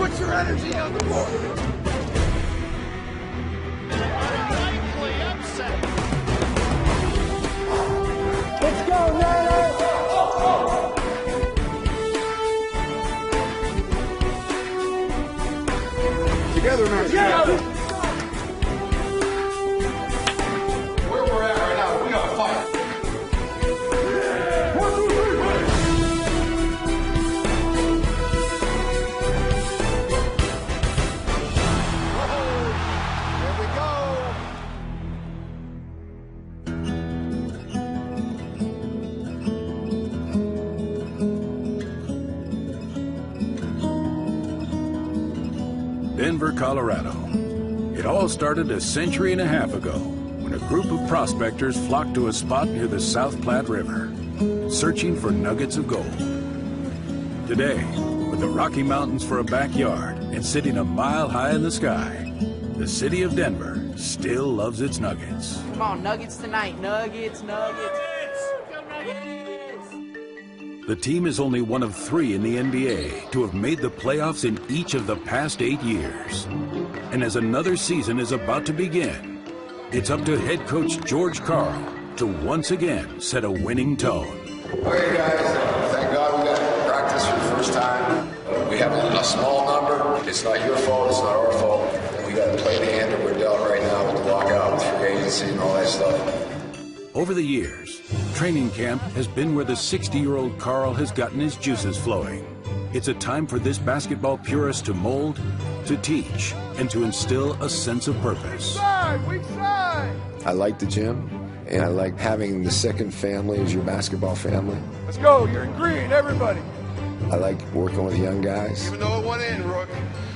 put your energy on the board. Likely upset. Let's go, Nana! Together, man. Together. Where we're at right now, we gotta fight. Denver, Colorado. It all started a century and a half ago when a group of prospectors flocked to a spot near the South Platte River, searching for nuggets of gold. Today, with the Rocky Mountains for a backyard and sitting a mile high in the sky, the city of Denver still loves its nuggets. Come on, Nuggets tonight. Nuggets, Nuggets. Go Nuggets! The team is only one of 3 in the NBA to have made the playoffs in each of the past 8 years. And as another season is about to begin, it's up to head coach George Karl to once again set a winning tone. Okay, guys, thank God we got to practice for the first time. We have a small number. It's not your fault, it's not our fault. We got to play the hand that we're dealt right now with the lockout, with free agency and all that stuff. Over the years, training camp has been where the 60-year-old Karl has gotten his juices flowing. It's a time for this basketball purist to mold, to teach, and to instill a sense of purpose. Weak side! I like the gym, and I like having the second family as your basketball family. Let's go, you're in green, everybody. I like working with young guys. Even though it went in, Rook,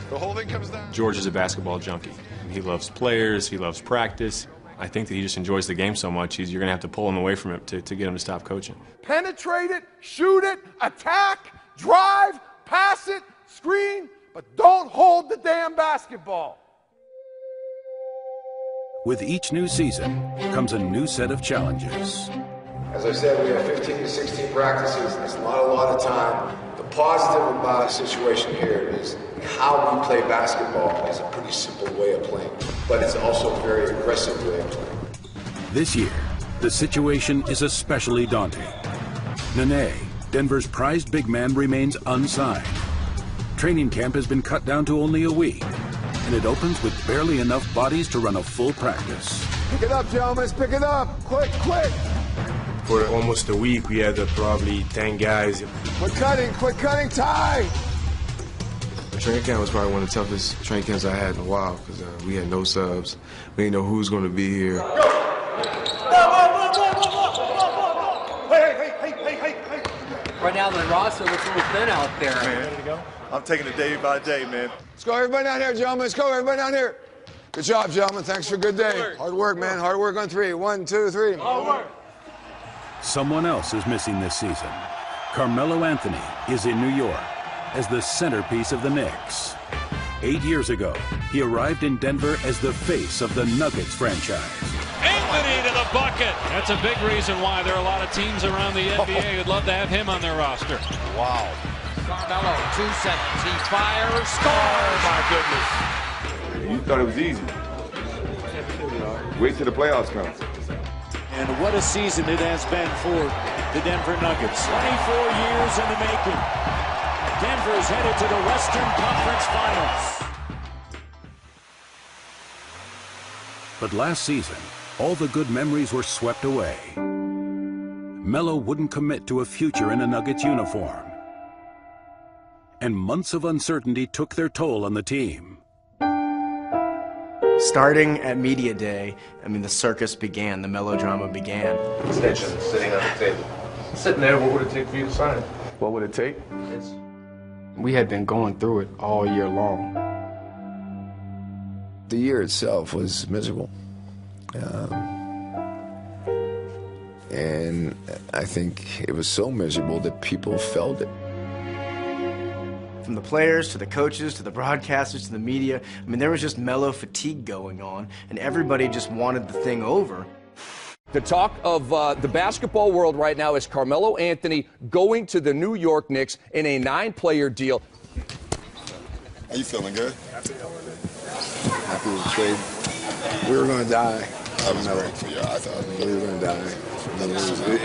the whole thing comes down. George is a basketball junkie. He loves players, he loves practice. I think that he just enjoys the game so much, you're going to have to pull him away from it to get him to stop coaching. Penetrate it, shoot it, attack, drive, pass it, screen, but don't hold the damn basketball. With each new season comes a new set of challenges. As I said, we have 15 to 16 practices. It's not a lot of time. The positive about the situation here is how we play basketball is a pretty simple way of playing, but it's also a very aggressive way of playing. This year, the situation is especially daunting. Nene, Denver's prized big man, remains unsigned. Training camp has been cut down to only a week, and it opens with barely enough bodies to run a full practice. Pick it up, gentlemen, pick it up, quick, quick. For almost a week, we had probably 10 guys. Quick cutting, tie. Training camp was probably one of the toughest training camps I had in a while because we had no subs. We didn't know who was going to be here. Hey. Right now, the roster looks a little thin out there. Ready to go? I'm taking it day by day, man. Let's go, everybody down here, gentlemen. Let's go, everybody down here. Good job, gentlemen. Thanks for a good day. Hard work, man. Hard work on 3. 1, 2, 3. Hard work. Someone else is missing this season. Carmelo Anthony is in New York as the centerpiece of the Knicks. 8 years ago, he arrived in Denver as the face of the Nuggets franchise. Anthony to the bucket. That's a big reason why there are a lot of teams around the NBA who'd love to have him on their roster. Wow. Carmelo, 2 seconds. He fires, scores. Oh, my goodness. You thought it was easy. Wait till the playoffs come. And what a season it has been for the Denver Nuggets. 24 years in the making. Denver's headed to the Western Conference Finals. But last season, all the good memories were swept away. Melo wouldn't commit to a future in a Nuggets uniform. And months of uncertainty took their toll on the team. Starting at Media Day, the circus began, the melodrama began. Extension sitting on the table. Sitting there, what would it take for you to sign it? What would it take? We had been going through it all year long. The year itself was miserable. And I think it was so miserable that people felt it. From the players, to the coaches, to the broadcasters, to the media, there was just Melo fatigue going on, and everybody just wanted the thing over. The talk of the basketball world right now is Carmelo Anthony going to the New York Knicks in a 9-player deal. How you feeling, good? Happy with the trade. We were going to die. I was great for you. I thought we were going to die.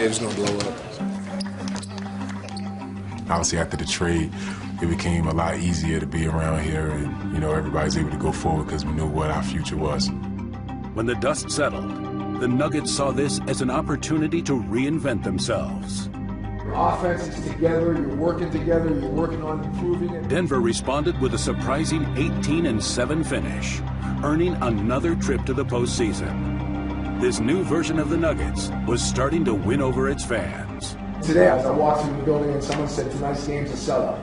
It was going to blow up. Obviously, after the trade, it became a lot easier to be around here, and everybody's able to go forward because we knew what our future was. When the dust settled, the Nuggets saw this as an opportunity to reinvent themselves. Your offense is together, you're working together, you're working on improving it. Denver responded with a surprising 18-7 finish, earning another trip to the postseason. This new version of the Nuggets was starting to win over its fans. Today, as I walked through the building and someone said, tonight's game's a sellout.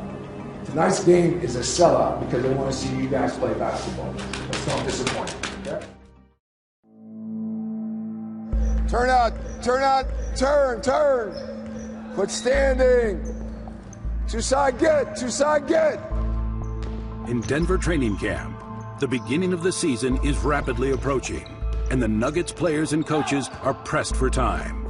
Tonight's game is a sellout because they want to see you guys play basketball. That's not disappointing. Okay? Turn out, turn. Quit standing. Two side get. In Denver training camp, the beginning of the season is rapidly approaching, and the Nuggets players and coaches are pressed for time.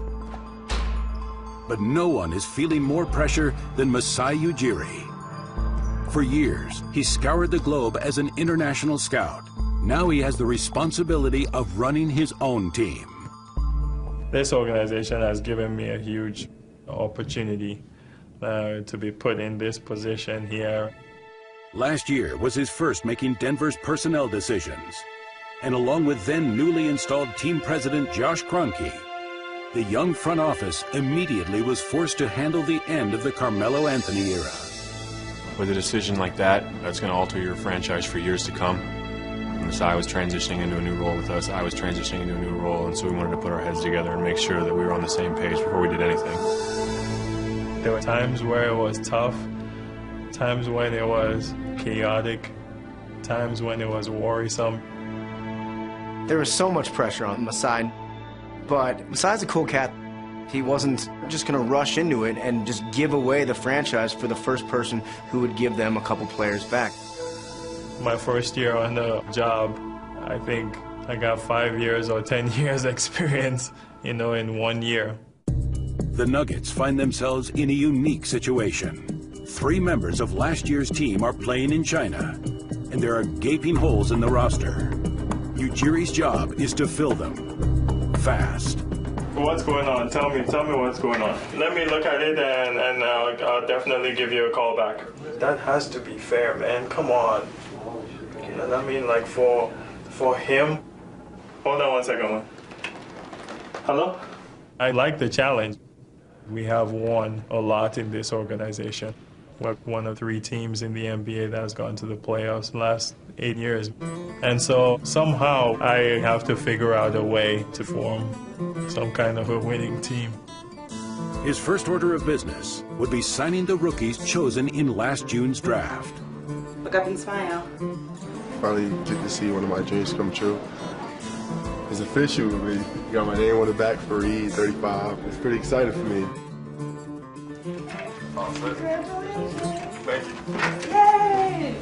But no one is feeling more pressure than Masai Ujiri. For years, he scoured the globe as an international scout. Now he has the responsibility of running his own team. This organization has given me a huge opportunity to be put in this position here. Last year was his first making Denver's personnel decisions. And along with then newly installed team president Josh Kroenke, the young front office immediately was forced to handle the end of the Carmelo Anthony era. With a decision like that, that's going to alter your franchise for years to come. Masai was transitioning into a new role with us. I was transitioning into a new role, and so we wanted to put our heads together and make sure that we were on the same page before we did anything. There were times where it was tough, times when it was chaotic, times when it was worrisome. There was so much pressure on Masai, but Masai's a cool cat. He wasn't just going to rush into it and just give away the franchise for the first person who would give them a couple players back. My first year on the job, I think I got 5 years or 10 years experience, in 1 year. The Nuggets find themselves in a unique situation. 3 members of last year's team are playing in China, and there are gaping holes in the roster. Ujiri's job is to fill them fast. What's going on? Tell me what's going on. Let me look at it and I'll definitely give you a call back. That has to be fair, man. Come on. And I mean, like, for him. Hold on 1 second. Hello? I like the challenge. We have won a lot in this organization. We're one of 3 teams in the NBA that has gone to the playoffs the last 8 years. And so somehow I have to figure out a way to form some kind of a winning team. His first order of business would be signing the rookies chosen in last June's draft. Look up and smile. Finally get to see one of my dreams come true. It's official. We got my name on the back for Reed 35. It's pretty exciting for me. Thank you. Yay!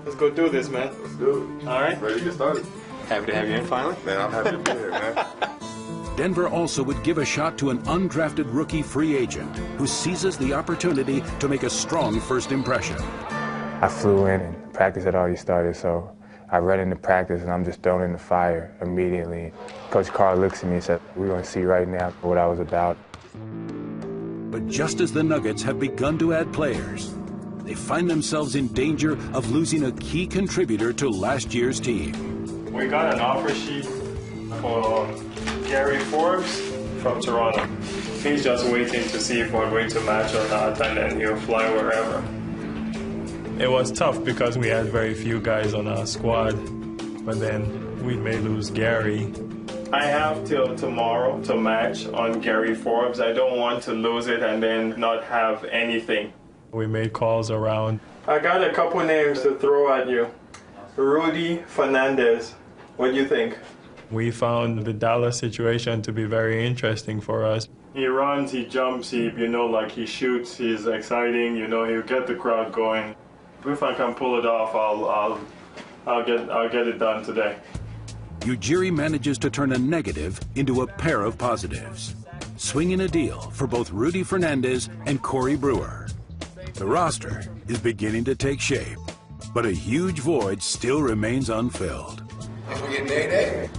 Let's go do this, man. Let's do it. All right? Ready to get started. Happy to have you in finally. Man, I'm happy to be here, man. Denver also would give a shot to an undrafted rookie free agent who seizes the opportunity to make a strong first impression. I flew in and practice had already started, so I read into practice and I'm just thrown in the fire immediately. Coach Carl looks at me and said, "We're going to see right now what I was about." But just as the Nuggets have begun to add players, they find themselves in danger of losing a key contributor to last year's team. We got an offer sheet for Gary Forbes from Toronto. He's just waiting to see if we're going to match or not, and then he'll fly wherever. It was tough because we had very few guys on our squad, but then we may lose Gary. I have till tomorrow to match on Gary Forbes. I don't want to lose it and then not have anything. We made calls around. I got a couple names to throw at you. Rudy Fernandez. What do you think? We found the Dallas situation to be very interesting for us. He runs, he jumps, he shoots, he's exciting, he'll get the crowd going. If I can pull it off, I'll get it done today. Ujiri manages to turn a negative into a pair of positives, swinging a deal for both Rudy Fernandez and Corey Brewer. The roster is beginning to take shape. But a huge void still remains unfilled. If we get day-day,